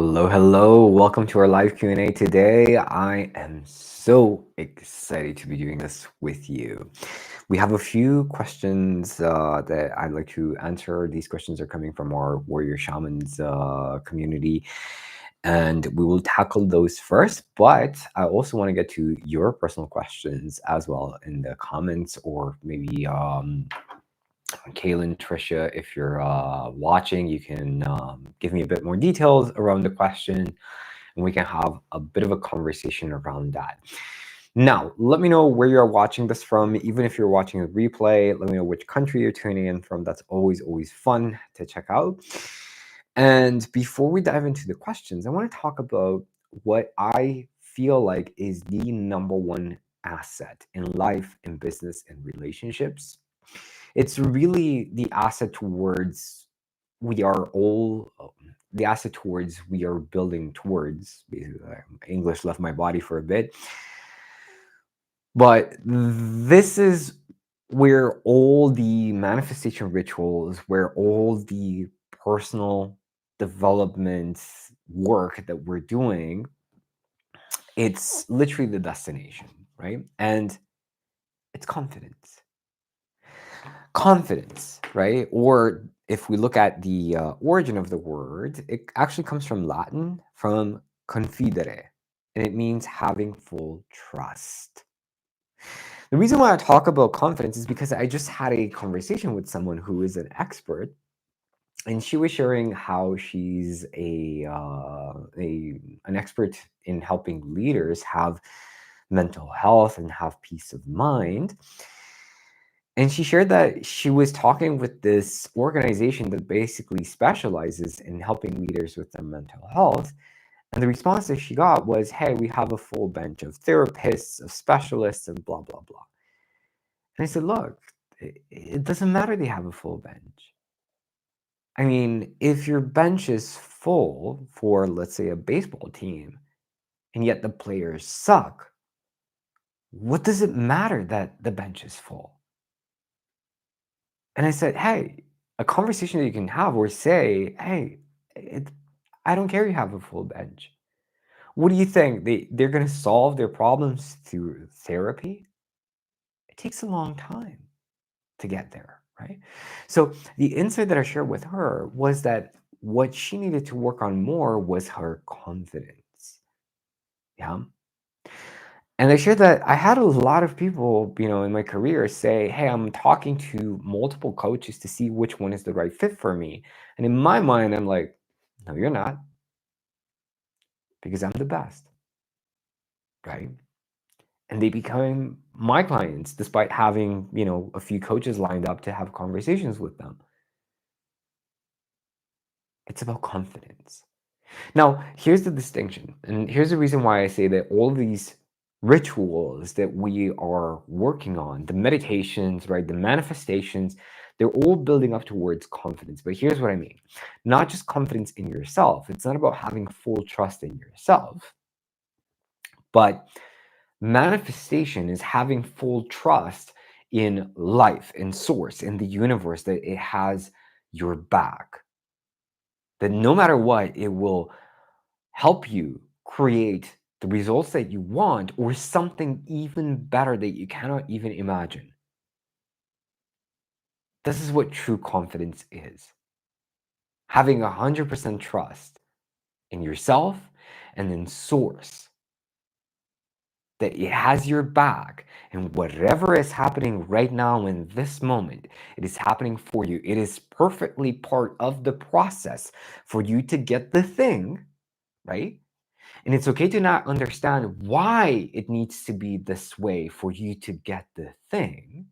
Hello, hello. Welcome to our live Q&A today. I am so excited to be doing this with you. We have a few questions that I'd like to answer. These questions are coming from our Warrior Shamans community, and we will tackle those first. But I also want to get to your personal questions as well in the comments, or maybe Kaylin, Trisha, if you're watching, you can give me a bit more details around the question, and we can have a bit of a conversation around that. Now, let me know where you're watching this from. Even if you're watching a replay, let me know which country you're tuning in from. That's always fun to check out. And before we dive into the questions, I want to talk about what I feel like is the number one asset in life, in business, and relationships. It's really the asset towards we are all the asset towards we are building towards. Basically, English left my body for a bit, but this is where all the manifestation rituals, where all the personal development work that we're doing, it's literally the destination, right? And it's confidence, right? Or if we look at the origin of the word, it actually comes from Latin, from confidere, and it means having full trust. The reason why I talk about confidence is because I just had a conversation with someone who is an expert, and she was sharing how she's an expert in helping leaders have mental health and have peace of mind. And she shared that she was talking with this organization that basically specializes in helping leaders with their mental health. And the response that she got was, hey, we have a full bench of therapists, of specialists, and blah, blah, blah. And I said, look, it doesn't matter they have a full bench. I mean, if your bench is full for, let's say, a baseball team, and yet the players suck, what does it matter that the bench is full? And I said, hey, a conversation that you can have or say, hey, I don't care you have a full bench. What do you think? They're going to solve their problems through therapy? It takes a long time to get there, right? So the insight that I shared with her was that what she needed to work on more was her confidence. Yeah. And I shared that I had a lot of people, in my career say, hey, I'm talking to multiple coaches to see which one is the right fit for me. And in my mind, I'm like, no, you're not, because I'm the best, right? And they become my clients despite having, a few coaches lined up to have conversations with them. It's about confidence. Now, here's the distinction, and here's the reason why I say that all these rituals that we are working on, the meditations, right, the manifestations, they're all building up towards confidence. But here's what I mean. Not just confidence in yourself. It's not about having full trust in yourself, but manifestation is having full trust in life, in source, in the universe, that it has your back. That no matter what, it will help you create the results that you want or something even better that you cannot even imagine. This is what true confidence is. Having 100% trust in yourself and in source, that it has your back, and whatever is happening right now in this moment, it is happening for you. It is perfectly part of the process for you to get the thing, right? And it's okay to not understand why it needs to be this way for you to get the thing.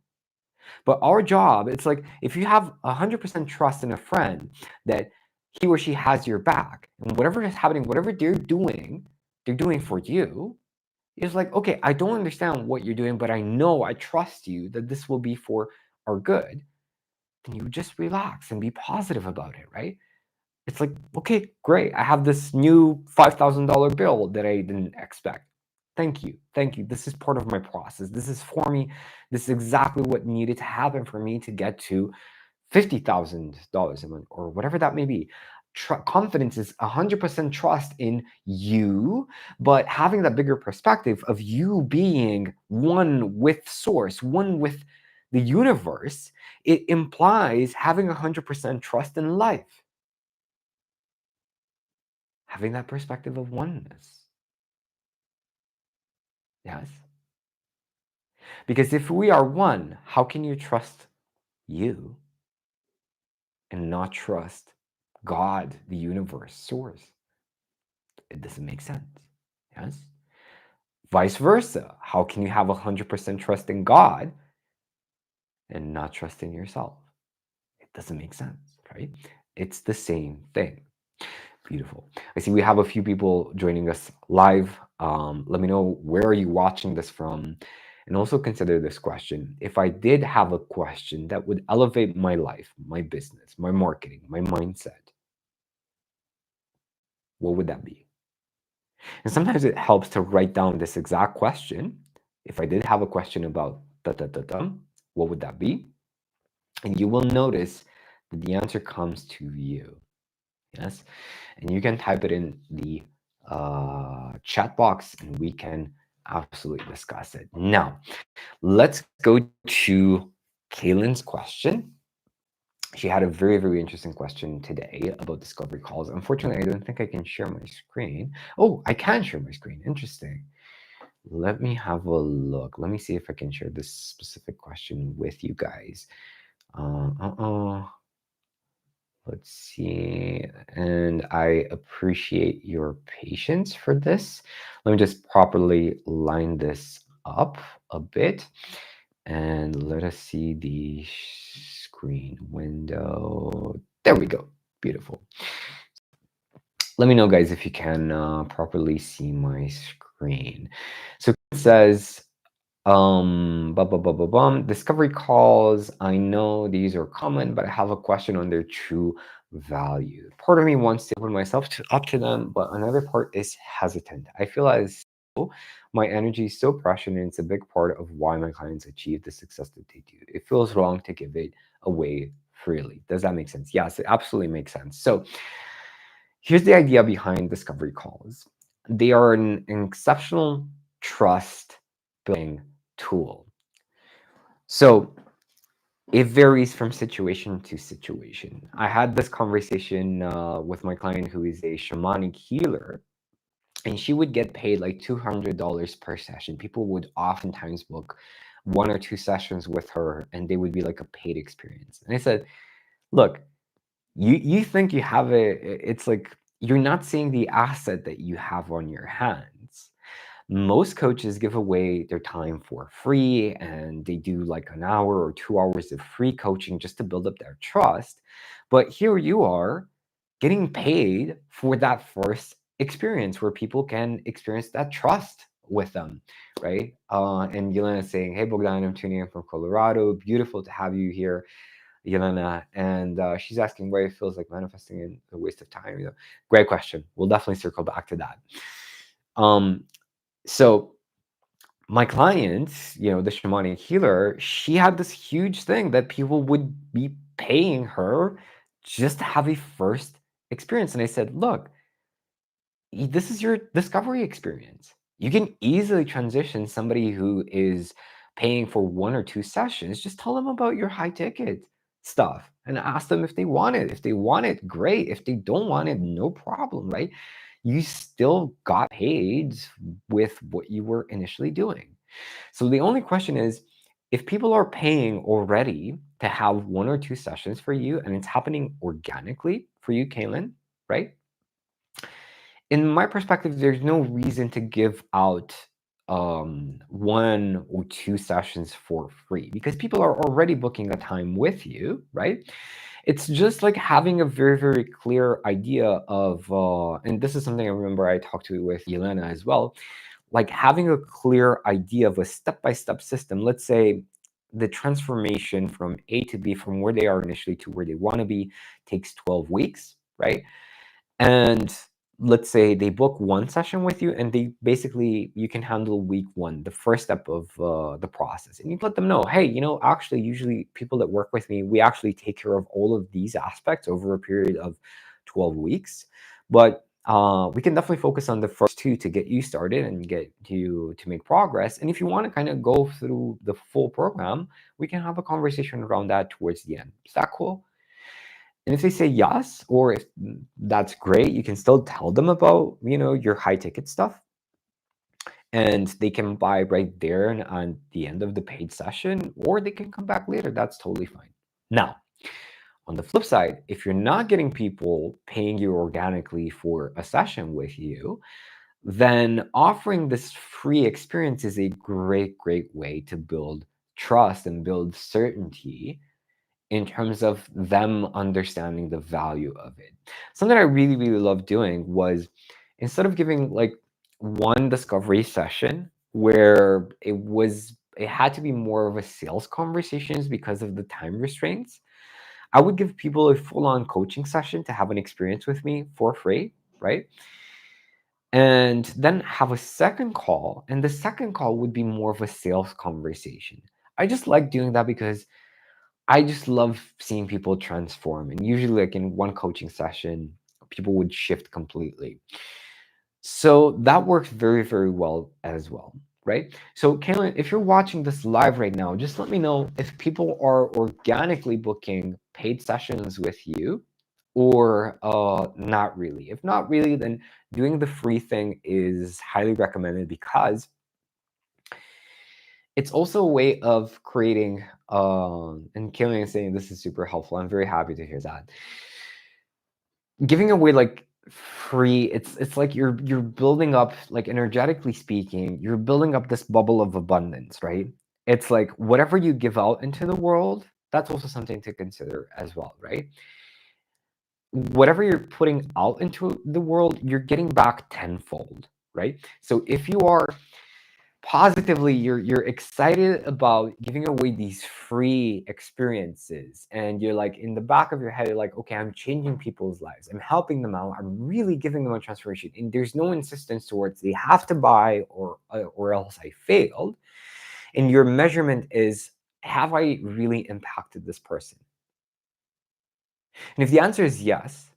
But our job, it's like if you have 100% trust in a friend that he or she has your back, and whatever is happening, whatever they're doing for you, it's like, okay, I don't understand what you're doing, but I know, I trust you that this will be for our good. Then you just relax and be positive about it, right? It's like, okay, great. I have this new $5,000 bill that I didn't expect. Thank you. Thank you. This is part of my process. This is for me. This is exactly what needed to happen for me to get to $50,000 a month or whatever that may be. confidence is 100% trust in you, but having that bigger perspective of you being one with source, one with the universe, it implies having 100% trust in life, having that perspective of oneness. Yes? Because if we are one, how can you trust you and not trust God, the universe, source? It doesn't make sense. Yes? Vice versa. How can you have 100% trust in God and not trust in yourself? It doesn't make sense, right? It's the same thing. Beautiful. I see we have a few people joining us live. Let me know, where are you watching this from? And also consider this question. If I did have a question that would elevate my life, my business, my marketing, my mindset, what would that be? And sometimes it helps to write down this exact question. If I did have a question about da da da da, what would that be? And you will notice that the answer comes to you. Yes, and you can type it in the chat box, and we can absolutely discuss it. Now, let's go to Kaylin's question. She had a very, very interesting question today about discovery calls. Unfortunately, I don't think I can share my screen. Oh, I can share my screen. Interesting. Let me have a look. Let me see if I can share this specific question with you guys. Let's see. And I appreciate your patience for this. Let me just properly line this up a bit. And let us see the screen window. There we go. Beautiful. Let me know, guys, if you can properly see my screen. So it says, discovery calls. I know these are common, but I have a question on their true value. Part of me wants to open myself up to them, but another part is hesitant. I feel as though my energy is so precious, and it's a big part of why my clients achieve the success that they do. It feels wrong to give it away freely. Does that make sense? Yes, it absolutely makes sense. So here's the idea behind discovery calls. They are an exceptional trust building tool. So it varies from situation to situation. I had this conversation with my client who is a shamanic healer, and she would get paid like $200 per session. People would oftentimes book 1 or 2 sessions with her, and they would be like a paid experience. And I said, look, you think you have it's like you're not seeing the asset that you have on your hands. Most coaches give away their time for free, and they do like an hour or 2 hours of free coaching just to build up their trust. But here you are getting paid for that first experience where people can experience that trust with them, right? And Yelena is saying, hey, Bogdan, I'm tuning in from Colorado. Beautiful to have you here, Yelena. And she's asking why it feels like manifesting is a waste of time. Great question. We'll definitely circle back to that. So my client, the shamanic healer, she had this huge thing that people would be paying her just to have a first experience. And I said, look, this is your discovery experience. You can easily transition somebody who is paying for 1 or 2 sessions. Just tell them about your high ticket stuff and ask them if they want it. If they want it, great. If they don't want it, no problem, right? You still got paid with what you were initially doing. So the only question is, if people are paying already to have 1 or 2 sessions for you, and it's happening organically for you, Kaylin, right? In my perspective, there's no reason to give out 1 or 2 sessions for free because people are already booking a time with you, right? It's just like having a very, very clear idea of, and this is something I remember I talked to with Yelena as well, like having a clear idea of a step-by-step system. Let's say the transformation from A to B, from where they are initially to where they want to be, takes 12 weeks, right? And let's say they book 1 session with you, and they basically, you can handle week 1, the first step of the process, and you let them know, hey, actually, usually people that work with me, we actually take care of all of these aspects over a period of 12 weeks. But we can definitely focus on the first two to get you started and get you to make progress. And if you want to kind of go through the full program, we can have a conversation around that towards the end. Is that cool? And if they say yes, or if that's great, you can still tell them about, your high ticket stuff, and they can buy right there and on the end of the paid session, or they can come back later. That's totally fine. Now, on the flip side, if you're not getting people paying you organically for a session with you, then offering this free experience is a great, great way to build trust and build certainty in terms of them understanding the value of it. Something I really, really loved doing was, instead of giving like one discovery session where it had to be more of a sales conversations because of the time restraints, I would give people a full-on coaching session to have an experience with me for free, right? And then have a second call, and the second call would be more of a sales conversation. I just like doing that because I just love seeing people transform. And usually, like in one coaching session, people would shift completely. So that works very, very well as well, right? So, Kaylin, if you're watching this live right now, just let me know if people are organically booking paid sessions with you, or not really. If not really, then doing the free thing is highly recommended, because it's also a way of creating, and Kaylin is saying this is super helpful. I'm very happy to hear that. Giving away like free, it's like you're building up, like energetically speaking, you're building up this bubble of abundance, right? It's like whatever you give out into the world, that's also something to consider as well, right? Whatever you're putting out into the world, you're getting back tenfold, right? So if you are positively, you're excited about giving away these free experiences, and you're like, in the back of your head, you're like, okay, I'm changing people's lives, I'm helping them out, I'm really giving them a transformation, and there's no insistence towards they have to buy, or else I failed. And your measurement is, have I really impacted this person? And if the answer is yes,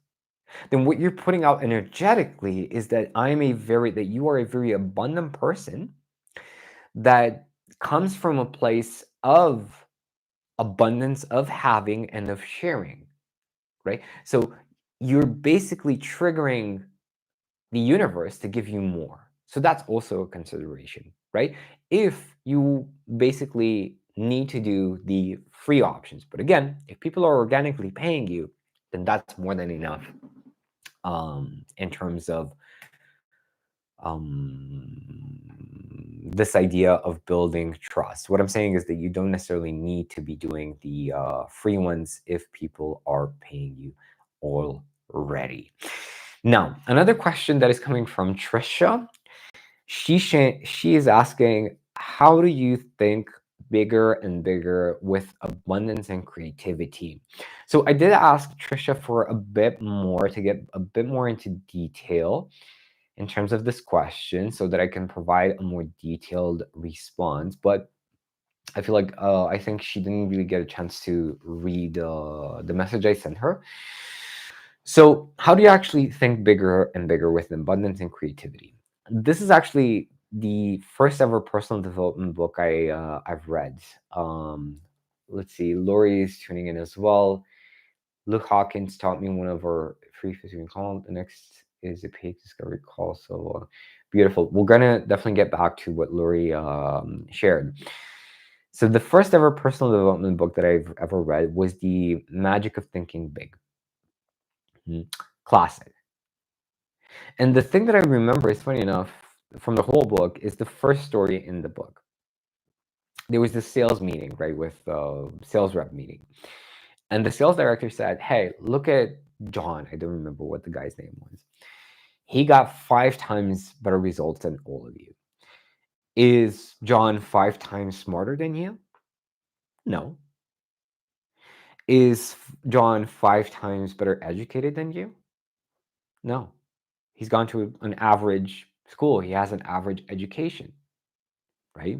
then what you're putting out energetically is that that you are a very abundant person that comes from a place of abundance, of having, and of sharing, right? So you're basically triggering the universe to give you more. So that's also a consideration, right? If you basically need to do the free options. But again, if people are organically paying you, then that's more than enough, in terms of this idea of building trust. What I'm saying is that you don't necessarily need to be doing the free ones if people are paying you already. Now, another question that is coming from Trisha. She is asking, how do you think bigger and bigger with abundance and creativity? So I did ask Trisha for a bit more, to get a bit more into detail in terms of this question, so that I can provide a more detailed response. But I feel like I think she didn't really get a chance to read the message I sent her. So, how do you actually think bigger and bigger with abundance and creativity? This is actually the first ever personal development book I've read. Let's see, Lori is tuning in as well. Luke Hawkins taught me one of our free physical call. The next is a paid discovery call. So beautiful. We're gonna definitely get back to what Lori shared. So the first ever personal development book that I've ever read was The Magic of Thinking Big. Classic. And the thing that I remember is, funny enough, from the whole book, is the first story in the book. There was this sales meeting, right, with sales rep meeting. And the sales director said, hey, look at John. I don't remember what the guy's name was. He got 5 times better results than all of you. Is John 5 times smarter than you? No. Is John 5 times better educated than you? No. He's gone to an average school. He has an average education, right?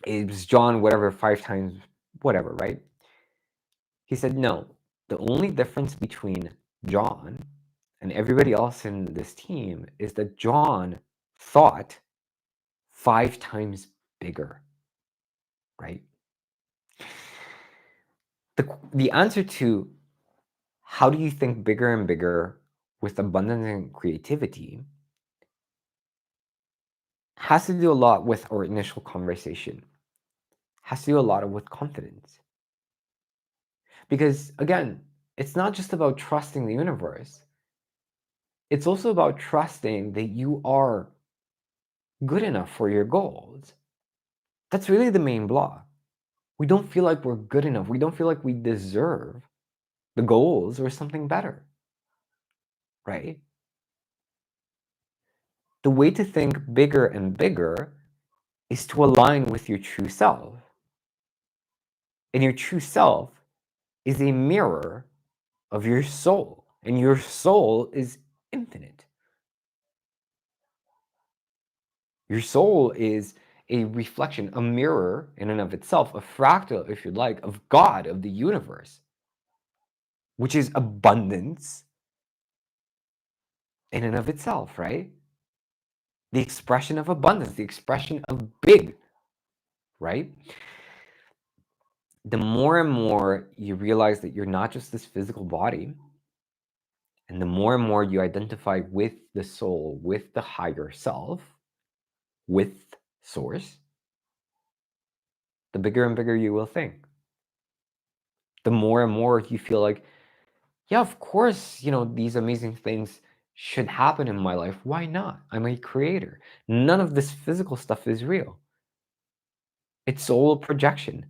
Is John whatever 5 times whatever, right? He said no. The only difference between John and everybody else in this team is that John thought 5 times bigger, right? The answer to how do you think bigger and bigger with abundance and creativity has to do a lot with our initial conversation, has to do a lot with confidence. Because again, it's not just about trusting the universe. It's also about trusting that you are good enough for your goals. That's really the main block. We don't feel like we're good enough. We don't feel like we deserve the goals or something better, right? The way to think bigger and bigger is to align with your true self. And your true self is a mirror of your soul, and your soul is infinite. Your soul is a reflection, a mirror in and of itself, a fractal, if you like, of God, of the universe, which is abundance in and of itself, right? The expression of abundance, the expression of big, right? The more and more you realize that you're not just this physical body, and the more and more you identify with the soul, with the higher self, with source, the bigger and bigger you will think. The more and more you feel like, yeah, of course, these amazing things should happen in my life. Why not? I'm a creator. None of this physical stuff is real. It's all a projection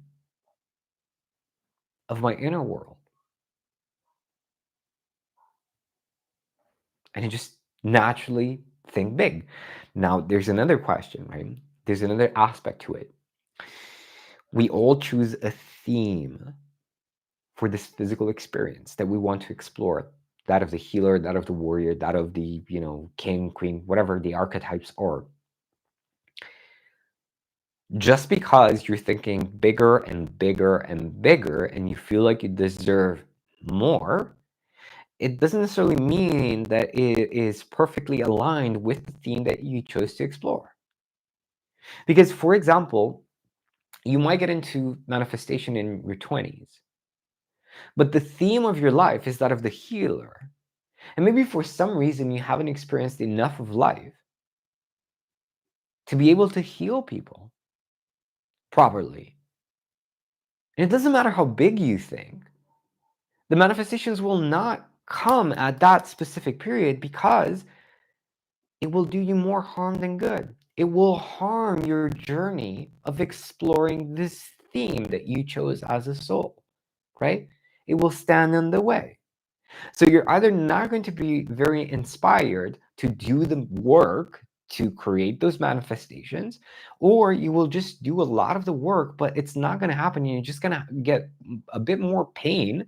of my inner world. And you just naturally think big. Now, there's another question, right? There's another aspect to it. We all choose a theme for this physical experience that we want to explore. That of the healer, that of the warrior, that of the, king, queen, whatever the archetypes are. Just because you're thinking bigger and bigger and bigger and you feel like you deserve more, it doesn't necessarily mean that it is perfectly aligned with the theme that you chose to explore. Because, for example, you might get into manifestation in your 20s, but the theme of your life is that of the healer. And maybe for some reason you haven't experienced enough of life to be able to heal people properly. And it doesn't matter how big you think, the manifestations will not come at that specific period because it will do you more harm than good. It will harm your journey of exploring this theme that you chose as a soul, right? It will stand in the way. So you're either not going to be very inspired to do the work to create those manifestations, or you will just do a lot of the work, but it's not going to happen. You're just going to get a bit more pain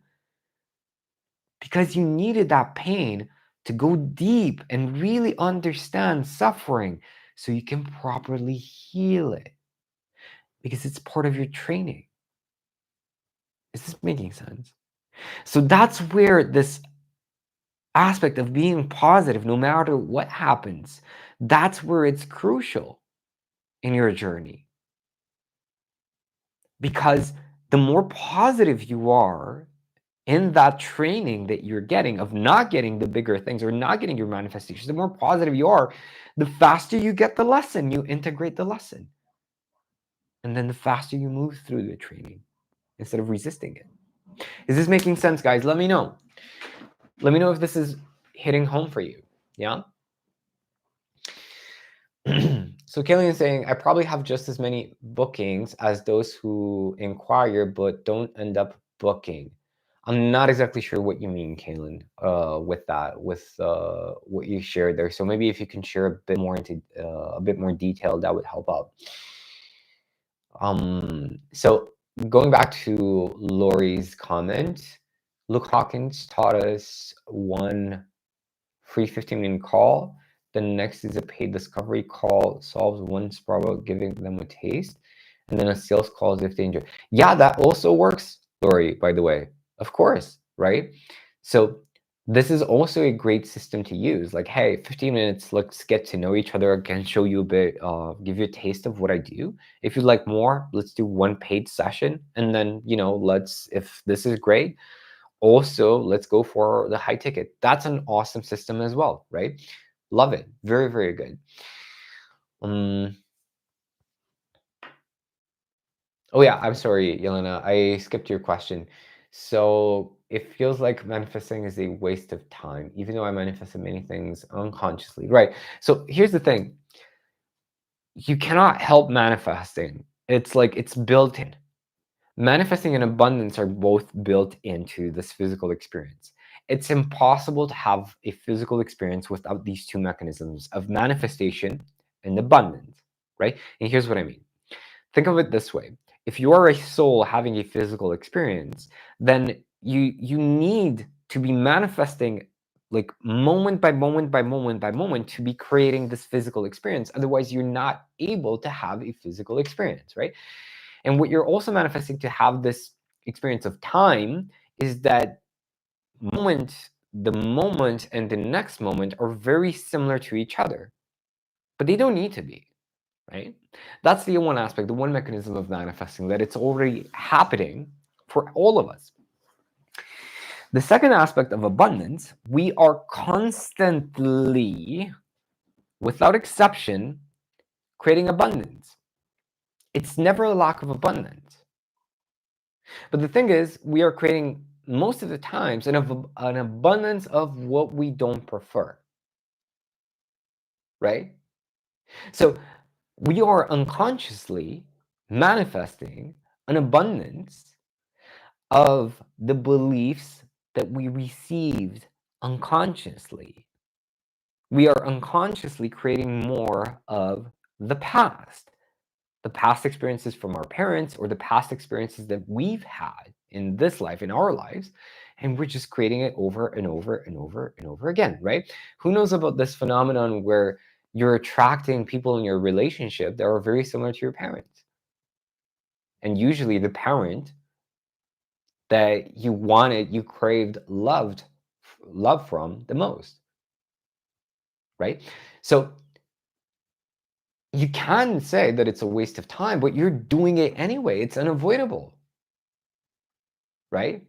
because you needed that pain to go deep and really understand suffering so you can properly heal it, because it's part of your training. Is this making sense? So that's where this aspect of being positive, no matter what happens, that's where it's crucial in your journey. Because the more positive you are in that training that you're getting of not getting the bigger things or not getting your manifestations, the more positive you are, the faster you get the lesson, you integrate the lesson. And then the faster you move through the training instead of resisting it. Is this making sense, guys? Let me know. Let me know if this is hitting home for you. Yeah? So Killian is saying, I probably have just as many bookings as those who inquire but don't end up booking. I'm not exactly sure what you mean, Kaylin, with that, with what you shared there. So maybe if you can share a bit more into a bit more detail, that would help out. So going back to Lori's comment, Luke Hawkins taught us one free 15-minute call. The next is a paid discovery call, solves one problem, giving them a taste, and then a sales call as if they enjoy. Yeah, that also works, Lori, by the way. Of course, right? So this is also a great system to use. Like, hey, 15 minutes, let's get to know each other. I can show you a bit, give you a taste of what I do. If you'd like more, let's do one paid session. And then, if this is great, also let's go for the high ticket. That's an awesome system as well, right? Love it. Very, very good. Oh yeah, I'm sorry, Yelena. I skipped your question. So it feels like manifesting is a waste of time, even though I manifested many things unconsciously. Right. So here's the thing. You cannot help manifesting. It's like it's built in. Manifesting and abundance are both built into this physical experience. It's impossible to have a physical experience without these two mechanisms of manifestation and abundance, right? And here's what I mean. Think of it this way. If you are a soul having a physical experience, then you need to be manifesting like moment by moment by moment by moment to be creating this physical experience. Otherwise, you're not able to have a physical experience, right? And what you're also manifesting to have this experience of time is that the moment and the next moment are very similar to each other, but they don't need to be, right? That's the one aspect, the one mechanism of manifesting, that it's already happening for all of us. The second aspect of abundance, we are constantly, without exception, creating abundance. It's never a lack of abundance. But the thing is, we are creating most of the times an abundance of what we don't prefer, right? So we are unconsciously manifesting an abundance of the beliefs that we received unconsciously. We are unconsciously creating more of the past experiences from our parents, or the past experiences that we've had in this life, in our lives, and we're just creating it over and over and over and over again, right? Who knows about this phenomenon where you're attracting people in your relationship that are very similar to your parents? And usually the parent that you wanted, you craved, love from the most, right? So you can say that it's a waste of time, but you're doing it anyway. It's unavoidable, right?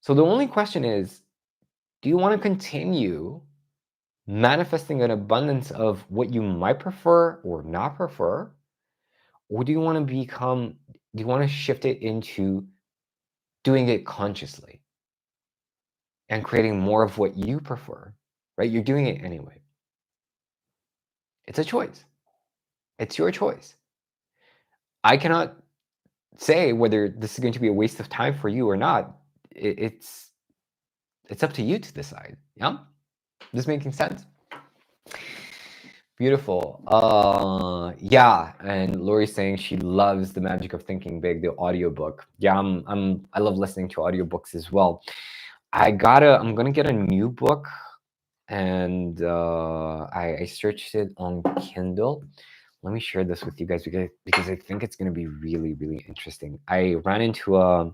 So the only question is, do you want to continue manifesting an abundance of what you might prefer or not prefer? Or do you want to shift it into doing it consciously and creating more of what you prefer, right? You're doing it anyway. It's a choice. It's your choice. I cannot say whether this is going to be a waste of time for you or not. It's up to you to decide. Yeah? This making sense? Beautiful. Yeah, and Lori's saying she loves The Magic of Thinking Big, the audiobook. Yeah, I love listening to audiobooks as well. I'm gonna get a new book, and I searched it on Kindle. Let me share this with you guys because I think it's gonna be really, really interesting. I ran into a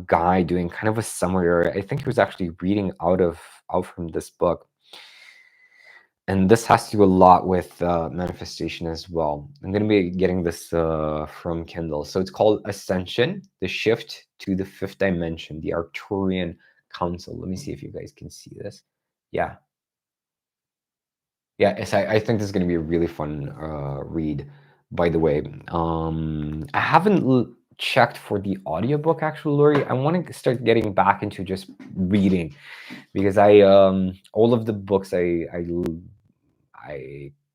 guy doing kind of a summary. I think he was actually reading out from this book. And this has to do a lot with manifestation as well. I'm going to be getting this from Kindle. So it's called Ascension, the Shift to the Fifth Dimension, the Arcturian Council. Let me see if you guys can see this. Yeah. Yeah, I think this is going to be a really fun read, by the way. I haven't checked for the audiobook, actually, Lori. I want to start getting back into just reading, because all of the books I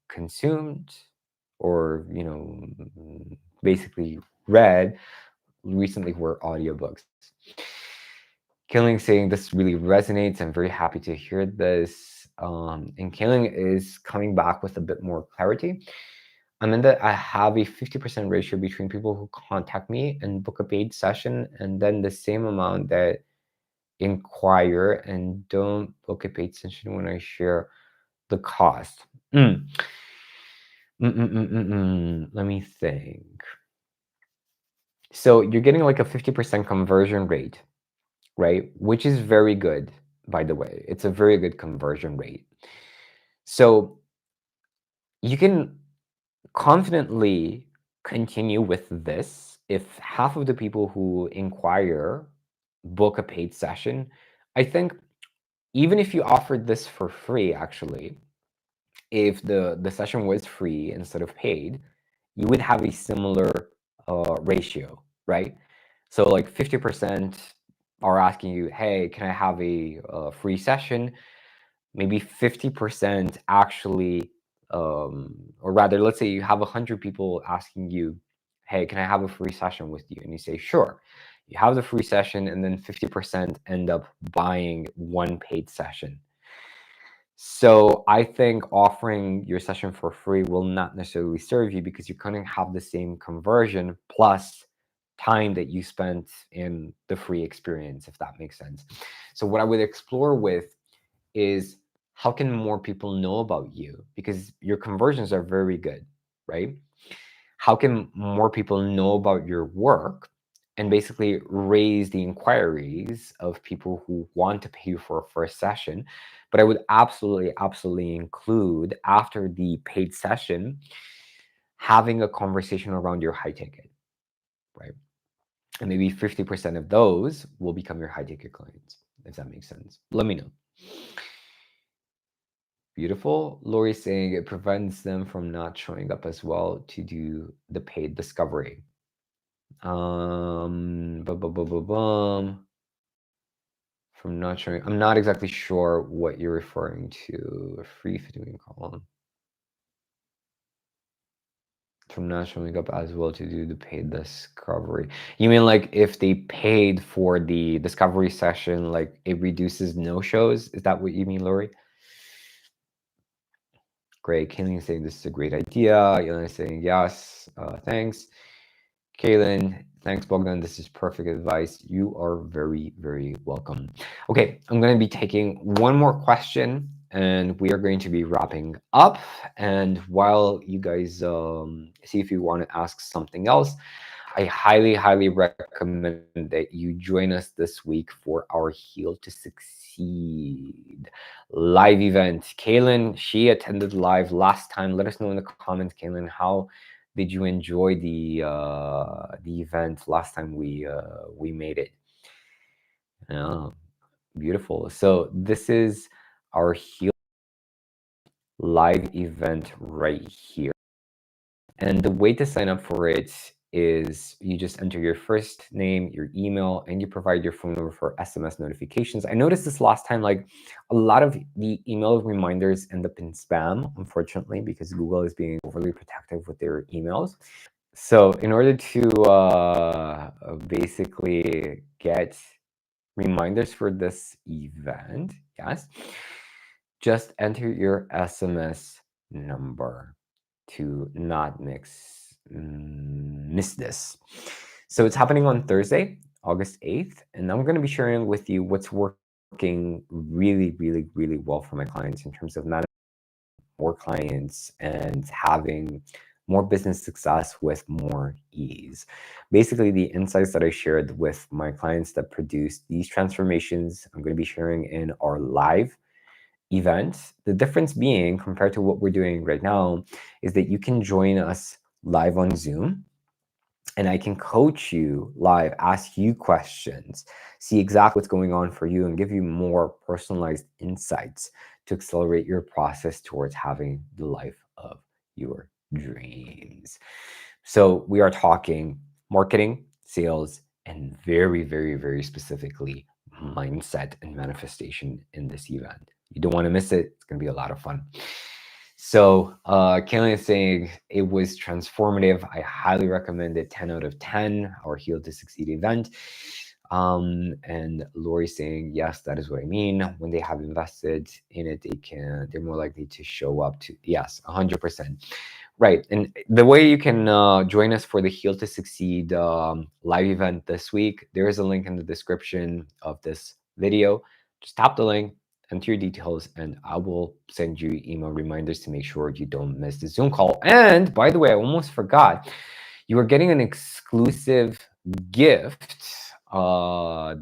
consumed, or basically read recently, were audiobooks. Killing saying this really resonates. I'm very happy to hear this. And Killing is coming back with a bit more clarity. I'm in that I have a 50% ratio between people who contact me and book a paid session, and then the same amount that inquire and don't book a paid session when I share the cost. Let me think. So you're getting like a 50% conversion rate, right? Which is very good, by the way. It's a very good conversion rate. So you can confidently continue with this if half of the people who inquire book a paid session. I think even if you offered this for free, actually, if the session was free instead of paid, you would have a similar ratio, right? So like 50% are asking you, hey, can I have a free session? Maybe 50% actually, or rather, let's say you have 100 people asking you, hey, can I have a free session with you? And you say, sure. You have the free session, and then 50% end up buying one paid session. So I think offering your session for free will not necessarily serve you because you're going to have the same conversion plus time that you spent in the free experience, if that makes sense. So what I would explore with is how can more people know about you? Because your conversions are very good, right? How can more people know about your work and basically raise the inquiries of people who want to pay you for a first session? But I would absolutely include after the paid session, having a conversation around your high ticket, right? And maybe 50% of those will become your high ticket clients, if that makes sense. Let me know. Beautiful. Lori saying it prevents them from not showing up as well to do the paid discovery. Bum, bum, bum, bum, bum. From not showing, I'm not exactly sure what you're referring to. A free fitting column. From not showing up as well to do the paid discovery. You mean like if they paid for the discovery session, like it reduces no-shows? Is that what you mean, Lori? Great. Kaylin saying this is a great idea. Yelena saying yes. Thanks. Kaylin, thanks, Bogdan. This is perfect advice. You are very, very welcome. Okay, I'm going to be taking one more question and we are going to be wrapping up. And while you guys see if you want to ask something else, I highly recommend that you join us this week for our Heal to Succeed live event. Kaylin, she attended live last time. Let us know in the comments, Kaylin, how did you enjoy the event last time we made it? Yeah, beautiful. So this is our Heal live event right here. And the way to sign up for it is you just enter your first name, your email, and you provide your phone number for SMS notifications. I noticed this last time, like a lot of the email reminders end up in spam, unfortunately, because Google is being overly protective with their emails. So in order to basically get reminders for this event, yes, just enter your SMS number to not miss this. So it's happening on Thursday, August 8th, and I'm going to be sharing with you what's working really well for my clients in terms of managing more clients and having more business success with more ease. Basically, the insights that I shared with my clients that produced these transformations, I'm going to be sharing in our live event. The difference being, compared to what we're doing right now, is that you can join us live on Zoom and I can coach you live, ask you questions, see exactly what's going on for you, and give you more personalized insights to accelerate your process towards having the life of your dreams. So we are talking marketing, sales, and very specifically mindset and manifestation in this event. You don't want to miss it. It's going to be a lot of fun. So Kaylin is saying it was transformative. I highly recommend it. 10 out of 10. Our Heal to Succeed event. And Lori saying, yes, that is what I mean. When they have invested in it, they're more likely to show up to, yes, 100%. Right. And the way you can join us for the Heal to Succeed live event this week, there is a link in the description of this video. Just tap the link, enter your details, and I will send you email reminders to make sure you don't miss the Zoom call. And by the way, I almost forgot, you are getting an exclusive gift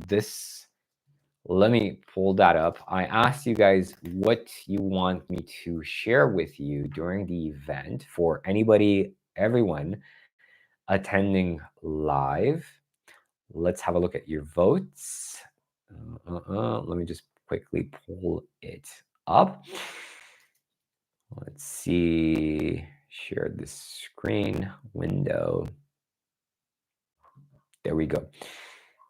this Let me pull that up. I asked you guys what you want me to share with you during the event for anybody, everyone attending live. Let's have a look at your votes. Let me just quickly pull it up. Let's see. Share this screen window. There we go.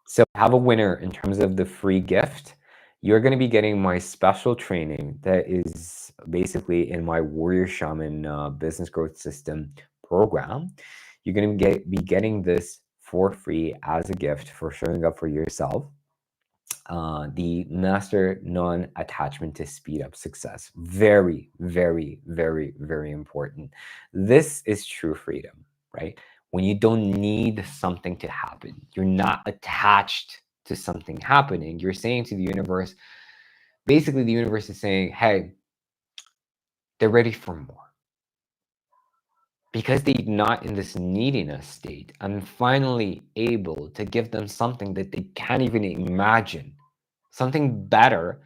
So I have a winner in terms of the free gift. You're going to be getting my special training that is basically in my Warrior Shaman Business Growth System program. You're going to be getting this for free as a gift for showing up for yourself. The master non-attachment to speed up success. Very, very, very, very important. This is true freedom, right? When you don't need something to happen, you're not attached to something happening. You're saying to the universe, basically the universe is saying, hey, they're ready for more. Because they're not in this neediness state, I'm finally able to give them something that they can't even imagine, something better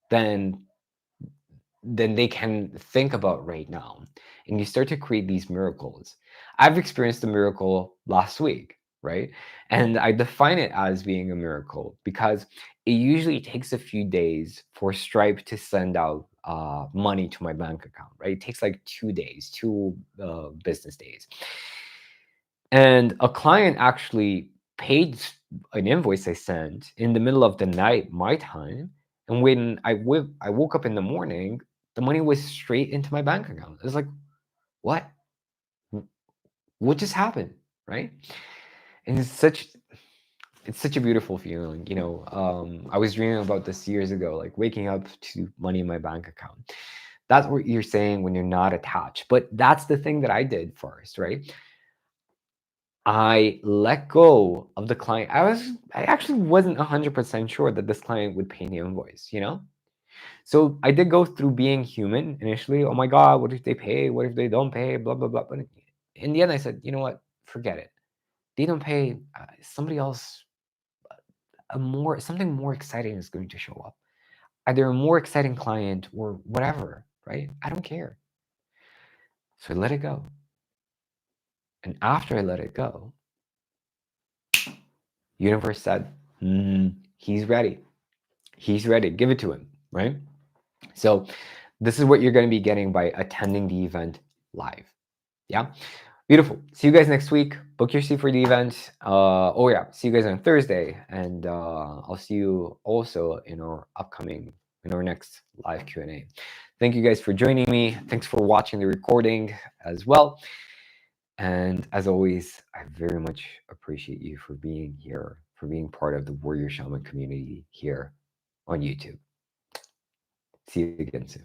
than they can think about right now. And you start to create these miracles. I've experienced a miracle last week, right? And I define it as being a miracle because it usually takes a few days for Stripe to send out money to my bank account, right? It takes like 2 days, 2 business days. And a client actually paid an invoice I sent in the middle of the night, my time. And when I woke up in the morning, the money was straight into my bank account. I was like, what? What just happened? Right? And it's such a beautiful feeling. You know, I was dreaming about this years ago, like waking up to money in my bank account. That's what you're saying when you're not attached. But that's the thing that I did first, right? I let go of the client. I actually wasn't 100% sure that this client would pay the invoice, you know? So I did go through being human initially. Oh my God, what if they pay? What if they don't pay? Blah, blah, blah. But in the end, I said, you know what? Forget it. They don't pay. Somebody else, something more exciting is going to show up. Either a more exciting client or whatever, right? I don't care. So I let it go. And after I let it go, universe said, he's ready. He's ready. Give it to him, right? So this is what you're going to be getting by attending the event live. Yeah. Beautiful. See you guys next week. Book your seat for the event. Oh yeah, see you guys on Thursday, and I'll see you also in our next live Q&A. Thank you guys for joining me. Thanks for watching the recording as well. And as always, I very much appreciate you for being here, for being part of the Warrior Shaman community here on YouTube. See you again soon.